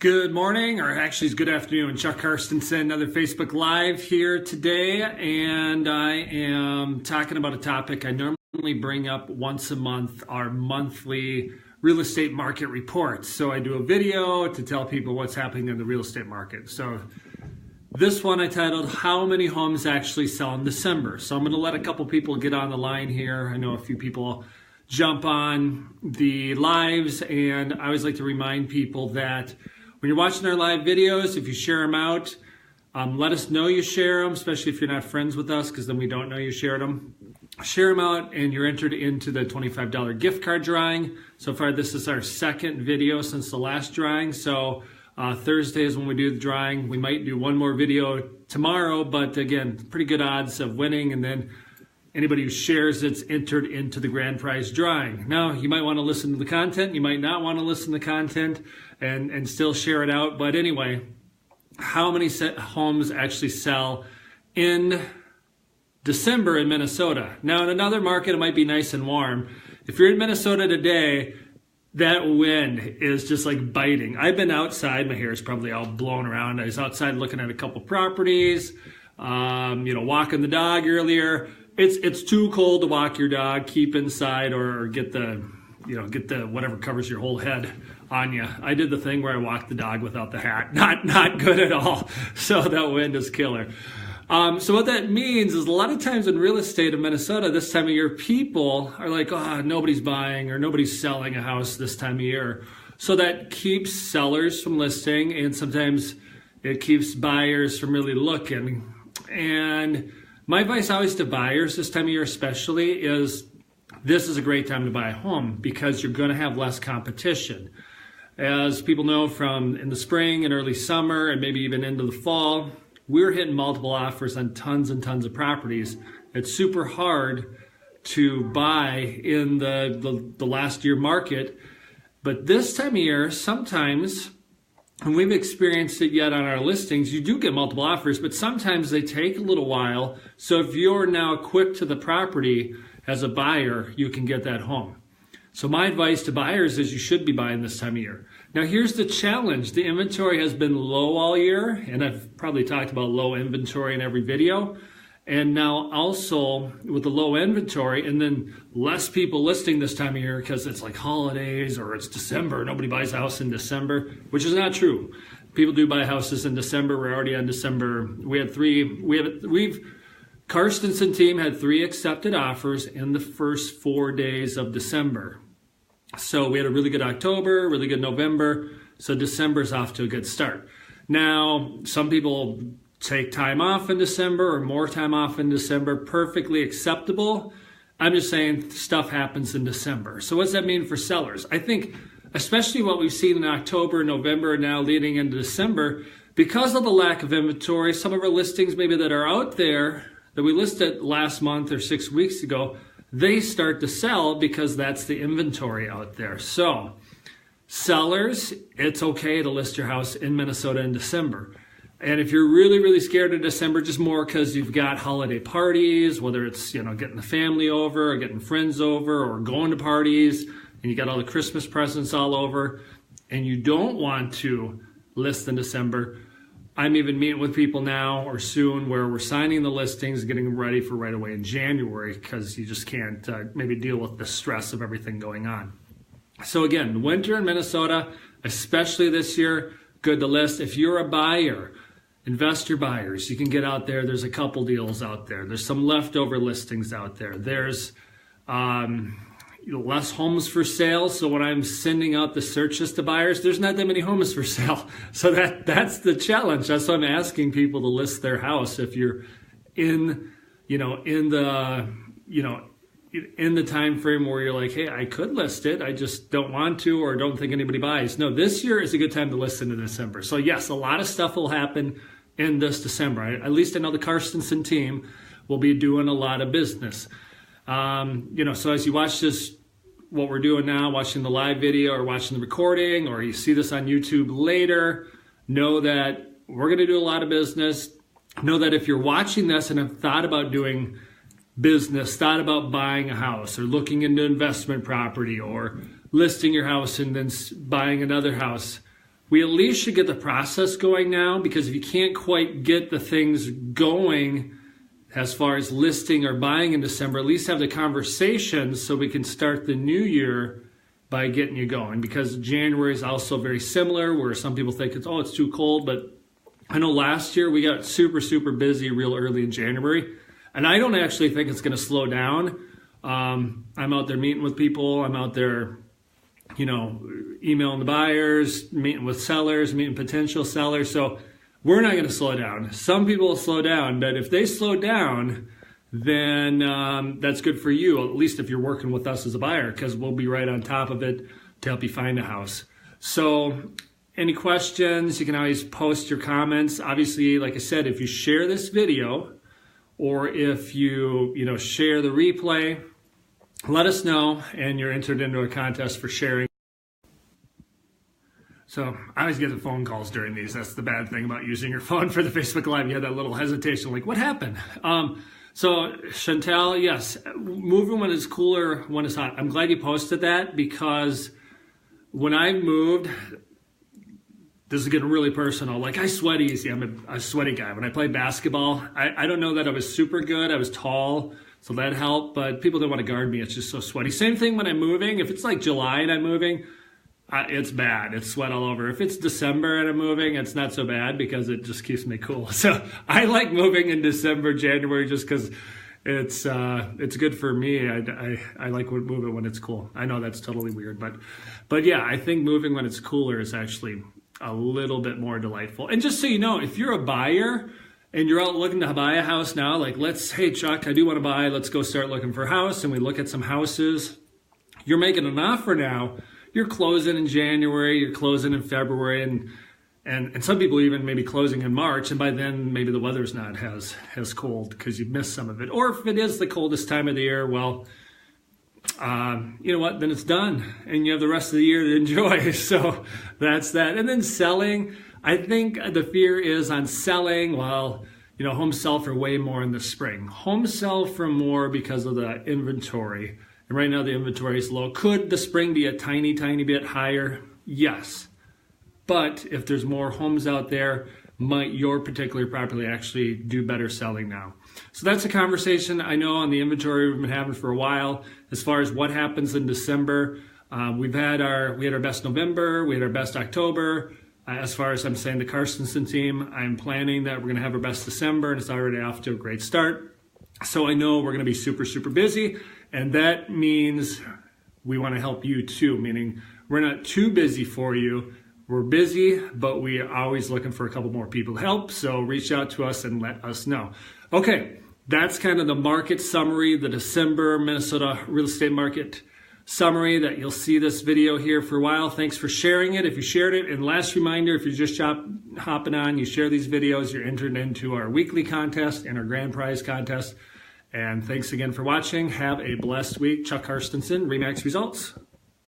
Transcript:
Good morning, or actually it's good afternoon. Chuck Carstensen, another Facebook Live here today, and I am talking about a topic I normally bring up once a month, our monthly real estate market reports. So I do a video to tell people what's happening in the real estate market. So this one I titled, How Many Homes Actually Sell in December? So I'm going to let a couple people get on the line here. I know a few people jump on the lives, and I always like to remind people that when you're watching our live videos, if you share them out, let us know you share them, especially if you're not friends with us, because then we don't know you shared them. Share them out, and you're entered into the $25 gift card drawing. So far, this is our second video since the last drawing. So Thursday is when we do the drawing. We might do one more video tomorrow, but again, pretty good odds of winning. And then anybody who shares it's entered into the grand prize drawing. Now, you might want to listen to the content. You might not want to listen to the content and still share it out. But anyway, how many homes actually sell in December in Minnesota? Now, in another market, it might be nice and warm. If you're in Minnesota today, that wind is just like biting. I've been outside. My hair is probably all blown around. I was outside looking at a couple properties, walking the dog earlier. It's too cold to walk your dog. Keep inside or get the whatever covers your whole head on you. I did the thing where I walked the dog without the hat. Not good at all. So that wind is killer. So what that means is a lot of times in real estate in Minnesota this time of year, people are like, nobody's buying or nobody's selling a house this time of year. So that keeps sellers from listing, and sometimes it keeps buyers from really looking. And my advice always to buyers this time of year especially is this is a great time to buy a home because you're going to have less competition. As people know from in the spring and early summer and maybe even into the fall, we're hitting multiple offers on tons and tons of properties. It's super hard to buy in the last year market. But this time of year, sometimes, and we've experienced it yet on our listings, you do get multiple offers, but sometimes they take a little while. So if you're now quick to the property as a buyer, you can get that home. So my advice to buyers is you should be buying this time of year. Now here's the challenge. The inventory has been low all year, and I've probably talked about low inventory in every video. And now also with the low inventory and then less people listing this time of year because it's like holidays or it's December. Nobody buys a house in December, which is not true. People do buy houses in December. We're already on December. Carstensen team had 3 accepted offers in the first 4 days of December. So we had a really good October, really good November. So December's off to a good start. Now, some people take time off in December or more time off in December, perfectly acceptable. I'm just saying stuff happens in December. So what does that mean for sellers? I think especially what we've seen in October, November, and now leading into December, because of the lack of inventory, some of our listings maybe that are out there that we listed last month or 6 weeks ago, they start to sell because that's the inventory out there. So sellers, it's okay to list your house in Minnesota in December. And if you're really, really scared of December, just more because you've got holiday parties, whether it's, getting the family over or getting friends over or going to parties, and you got all the Christmas presents all over, and you don't want to list in December, I'm even meeting with people now or soon where we're signing the listings, getting them ready for right away in January because you just can't maybe deal with the stress of everything going on. So again, winter in Minnesota, especially this year, good to list. If you're a buyer, investor buyers, you can get out there. There's a couple deals out there. There's some leftover listings out there. There's less homes for sale. So when I'm sending out the searches to buyers, there's not that many homes for sale. So that's the challenge. That's why I'm asking people to list their house. If you're in the time frame where you're like, hey, I could list it, I just don't want to or don't think anybody buys. No, this year is a good time to list in December. So yes, a lot of stuff will happen in this December. At least I know the Carstensen team will be doing a lot of business. So as you watch this, what we're doing now, watching the live video or watching the recording, or you see this on YouTube later, know that we're going to do a lot of business. Know that if you're watching this and have thought about doing business, thought about buying a house or looking into investment property or listing your house and then buying another house, we at least should get the process going now, because if you can't quite get the things going as far as listing or buying in December, at least have the conversations so we can start the new year by getting you going. Because January is also very similar, where some people think it's too cold, but I know last year we got super busy real early in January, and I don't actually think it's going to slow down. I'm out there meeting with people. I'm out there, emailing the buyers, meeting with sellers, meeting potential sellers. So we're not going to slow down. Some people will slow down, but if they slow down, then that's good for you, at least if you're working with us as a buyer, because we'll be right on top of it to help you find a house. So any questions, you can always post your comments. Obviously, like I said, if you share this video or if you share the replay, let us know, and you're entered into a contest for sharing. So I always get the phone calls during these. That's the bad thing about using your phone for the Facebook Live. You had that little hesitation, like, what happened? So Chantel, yes, moving when it's cooler, when it's hot. I'm glad you posted that, because when I moved, this is getting really personal. Like, I sweat easy. I'm a sweaty guy. When I play basketball, I don't know that I was super good. I was tall, so that helped, but people don't want to guard me. It's just so sweaty. Same thing when I'm moving. If it's like July and I'm moving, it's bad. It's sweat all over. If it's December and I'm moving, it's not so bad because it just keeps me cool. So I like moving in December, January, just because it's good for me. I like moving when it's cool. I know that's totally weird, but yeah, I think moving when it's cooler is actually a little bit more delightful. And just so you know, if you're a buyer and you're out looking to buy a house now, like, hey Chuck, I do want to buy, let's go start looking for a house, and we look at some houses. You're making an offer now. You're closing in January, you're closing in February, and some people even maybe closing in March, and by then maybe the weather's not as cold because you've missed some of it. Or if it is the coldest time of the year, well, you know what, then it's done, and you have the rest of the year to enjoy. So that's that. And then selling, I think the fear is on selling, well, homes sell for way more in the spring. Homes sell for more because of the inventory. And right now the inventory is low. Could the spring be a tiny bit higher? Yes. But if there's more homes out there, might your particular property actually do better selling now? So that's a conversation I know on the inventory we've been having for a while. As far as what happens in December, we had our best November, we had our best October. As far as I'm saying, the Carstensen team, I'm planning that we're going to have our best December, and it's already off to a great start. So I know we're going to be super busy, and that means we want to help you too, meaning we're not too busy for you. We're busy, but we are always looking for a couple more people to help, so reach out to us and let us know. Okay, that's kind of the market summary, the December Minnesota real estate market summary that you'll see this video here for a while. Thanks for sharing it if you shared it. And last reminder, if you're just hopping on, you share these videos, you're entered into our weekly contest and our grand prize contest. And thanks again for watching. Have a blessed week. Chuck Carstensen, RE/MAX Results.